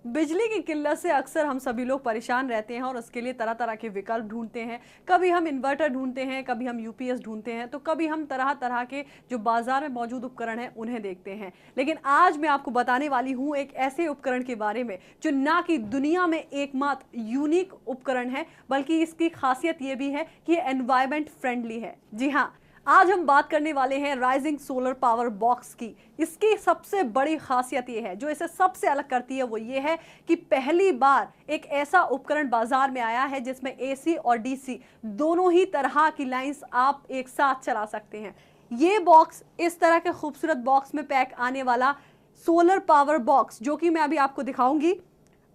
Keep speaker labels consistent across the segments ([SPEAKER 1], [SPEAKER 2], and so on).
[SPEAKER 1] बिजली की किल्लत से अक्सर हम सभी लोग परेशान रहते हैं और उसके लिए तरह तरह के विकल्प ढूंढते हैं। कभी हम इन्वर्टर ढूंढते हैं, कभी हम यूपीएस ढूंढते हैं, तो कभी हम तरह तरह के जो बाजार में मौजूद उपकरण हैं उन्हें देखते हैं। लेकिन आज मैं आपको बताने वाली हूं एक ऐसे उपकरण के बारे में जो ना कि दुनिया में एकमात्र यूनिक उपकरण है, बल्कि इसकी खासियत ये भी है कि ये एनवायरमेंट फ्रेंडली है। जी हाँ, आज हम बात करने वाले हैं राइजिंग सोलर पावर बॉक्स की। इसकी सबसे बड़ी खासियत ये है, जो इसे सबसे अलग करती है, वो ये है कि पहली बार एक ऐसा उपकरण बाजार में आया है जिसमें एसी और डीसी दोनों ही तरह की लाइंस आप एक साथ चला सकते हैं। ये बॉक्स, इस तरह के खूबसूरत बॉक्स में पैक आने वाला सोलर पावर बॉक्स, जो कि मैं अभी आपको दिखाऊंगी,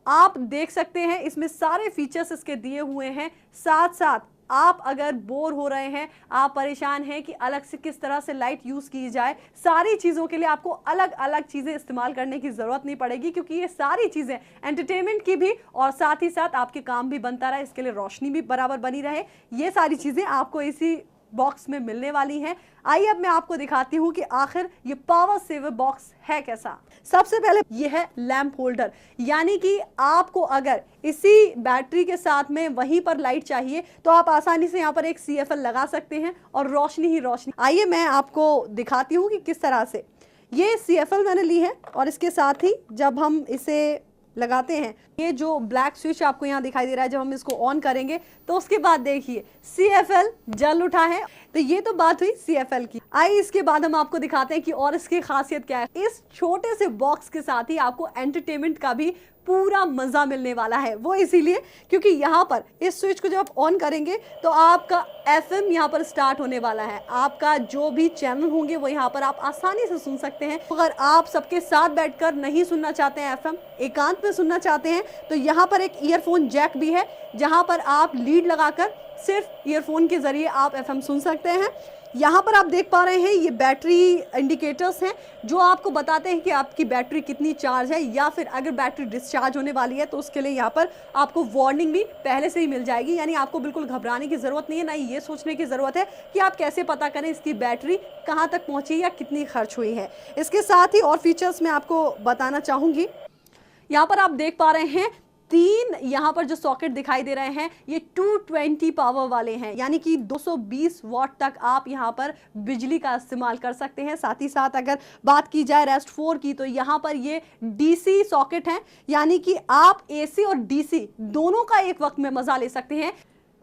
[SPEAKER 1] आप देख सकते हैं इसमें सारे फीचर्स इसके दिए हुए हैं। साथ साथ आप अगर बोर हो रहे हैं, आप परेशान हैं कि अलग से किस तरह से लाइट यूज की जाए, सारी चीजों के लिए आपको अलग अलग चीजें इस्तेमाल करने की जरूरत नहीं पड़ेगी, क्योंकि ये सारी चीजें एंटरटेनमेंट की भी और साथ ही साथ आपके काम भी बनता रहे, इसके लिए रोशनी भी बराबर बनी रहे, ये सारी चीजें आपको इसी बॉक्स में मिलने वाली हैं। आइए अब मैं आपको दिखाती हूं कि आखिर ये पावर सेवर बॉक्स है कैसा। सबसे पहले ये है लैंप होल्डर, यानी कि आपको अगर इसी बैटरी के साथ में वहीं पर लाइट चाहिए तो आप आसानी से यहाँ पर एक CFL लगा सकते हैं और रोशनी ही रोशनी। आइए मैं आपको दिखाती हूँ कि किस तरह से ये CFL मैंने ली है, और इसके साथ ही जब हम इसे लगाते हैं, ये जो ब्लैक स्विच आपको यहाँ दिखाई दे रहा है, जब हम इसको ऑन करेंगे तो उसके बाद देखिए CFL जल उठा है। तो ये तो बात हुई CFL की। आइए इसके बाद हम आपको दिखाते हैं कि और इसकी खासियत क्या है। इस छोटे से बॉक्स के साथ ही आपको एंटरटेनमेंट का भी पूरा मजा मिलने वाला है। वो इसीलिए क्योंकि यहाँ पर इस स्विच को जब आप ऑन करेंगे तो आपका FM यहाँ पर स्टार्ट होने वाला है। आपका जो भी चैनल होंगे वो यहाँ पर आप आसानी से सुन सकते हैं। अगर आप सबके साथ बैठकर नहीं सुनना चाहते हैं FM, एकांत में सुनना चाहते हैं, तो यहाँ पर एक ईयरफोन जैक भी है, जहाँ पर आप लीड लगाकर सिर्फ ईयरफोन के जरिए आप FM सुन सकते हैं। यहाँ पर आप देख पा रहे हैं ये बैटरी इंडिकेटर्स हैं, जो आपको बताते हैं कि आपकी बैटरी कितनी चार्ज है, या फिर अगर बैटरी डिस्चार्ज होने वाली है तो उसके लिए यहाँ पर आपको वार्निंग भी पहले से ही मिल जाएगी। यानी आपको बिल्कुल घबराने की ज़रूरत नहीं है, ना ही ये सोचने की ज़रूरत है कि आप कैसे पता करें इसकी बैटरी कहाँ तक पहुँची या कितनी खर्च हुई है। इसके साथ ही और फीचर्स मैं आपको बताना चाहूँगी। यहाँ पर आप देख पा रहे हैं 3 यहाँ पर जो सॉकेट दिखाई दे रहे हैं ये 220 पावर वाले हैं, यानी कि 220 वॉट तक आप यहाँ पर बिजली का इस्तेमाल कर सकते हैं। साथ ही साथ अगर बात की जाए रेस्ट 4 की, तो यहाँ पर ये DC सॉकेट हैं, यानी कि आप AC और DC दोनों का एक वक्त में मजा ले सकते हैं।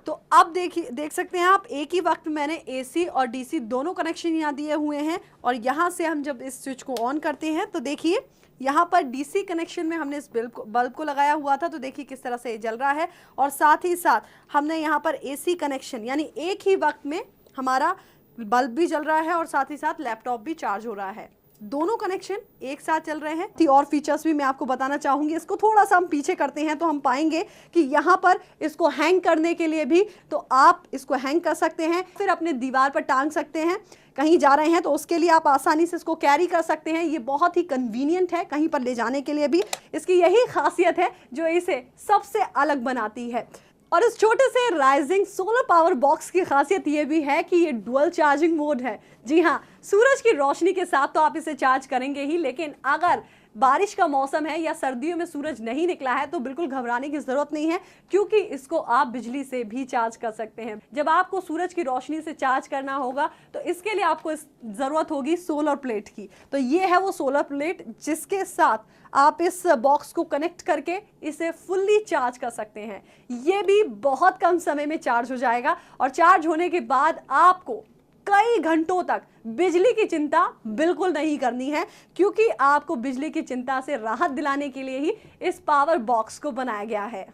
[SPEAKER 1] तो अब देख सकते हैं आप, एक ही वक्त में मैंने AC और DC दोनों कनेक्शन यहाँ दिए हुए हैं, और यहाँ से हम जब इस स्विच को ऑन करते हैं तो देखिए यहाँ पर DC कनेक्शन में हमने इस बल्ब को लगाया हुआ था, तो देखिए किस तरह से ये जल रहा है। और साथ ही साथ हमने यहाँ पर AC कनेक्शन, यानी एक ही वक्त में हमारा बल्ब भी जल रहा है और साथ ही साथ लैपटॉप भी चार्ज हो रहा है। दोनों कनेक्शन एक साथ चल रहे हैं। और फीचर्स भी मैं आपको बताना चाहूंगी। इसको थोड़ा सा हम पीछे करते हैं तो हम पाएंगे कि यहाँ पर इसको हैंग करने के लिए भी, तो आप इसको हैंग कर सकते हैं, फिर अपने दीवार पर टांग सकते हैं। कहीं जा रहे हैं तो उसके लिए आप आसानी से इसको कैरी कर सकते हैं। ये बहुत ही कन्वीनियंट है कहीं पर ले जाने के लिए भी। इसकी यही खासियत है जो इसे सबसे अलग बनाती है। और इस छोटे से राइजिंग सोलर पावर बॉक्स की खासियत ये भी है कि ये डुअल चार्जिंग मोड है। जी हाँ, सूरज की रोशनी के साथ तो आप इसे चार्ज करेंगे ही, लेकिन अगर बारिश का मौसम है या सर्दियों में सूरज नहीं निकला है तो बिल्कुल घबराने की जरूरत नहीं है, क्योंकि इसको आप बिजली से भी चार्ज कर सकते हैं। जब आपको सूरज की रोशनी से चार्ज करना होगा तो इसके लिए आपको जरूरत होगी सोलर प्लेट की। तो ये है वो सोलर प्लेट जिसके साथ आप इस बॉक्स को कनेक्ट करके इसे फुल्ली चार्ज कर सकते हैं। ये भी बहुत कम समय में चार्ज हो जाएगा, और चार्ज होने के बाद आपको कई घंटों तक बिजली की चिंता बिल्कुल नहीं करनी है, क्योंकि आपको बिजली की चिंता से राहत दिलाने के लिए ही इस पावर बॉक्स को बनाया गया है।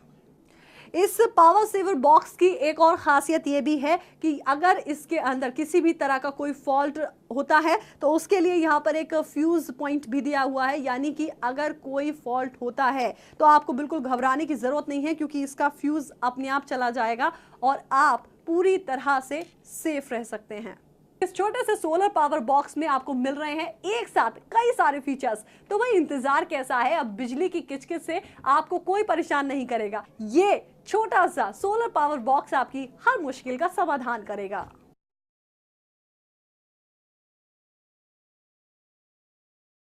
[SPEAKER 1] इस पावर सेवर बॉक्स की एक और खासियत ये भी है कि अगर इसके अंदर किसी भी तरह का कोई फॉल्ट होता है तो उसके लिए यहाँ पर एक फ्यूज पॉइंट भी दिया हुआ है, यानी कि अगर कोई फॉल्ट होता है तो आपको बिल्कुल घबराने की जरूरत नहीं है, क्योंकि इसका फ्यूज अपने आप चला जाएगा और आप पूरी तरह से सेफ रह सकते हैं। इस छोटे से सोलर पावर बॉक्स में आपको मिल रहे हैं एक साथ कई सारे फीचर्स, तो वही इंतजार कैसा है। अब बिजली की किचकिच से आपको कोई परेशान नहीं करेगा। ये छोटा सा सोलर पावर बॉक्स आपकी हर मुश्किल का समाधान करेगा।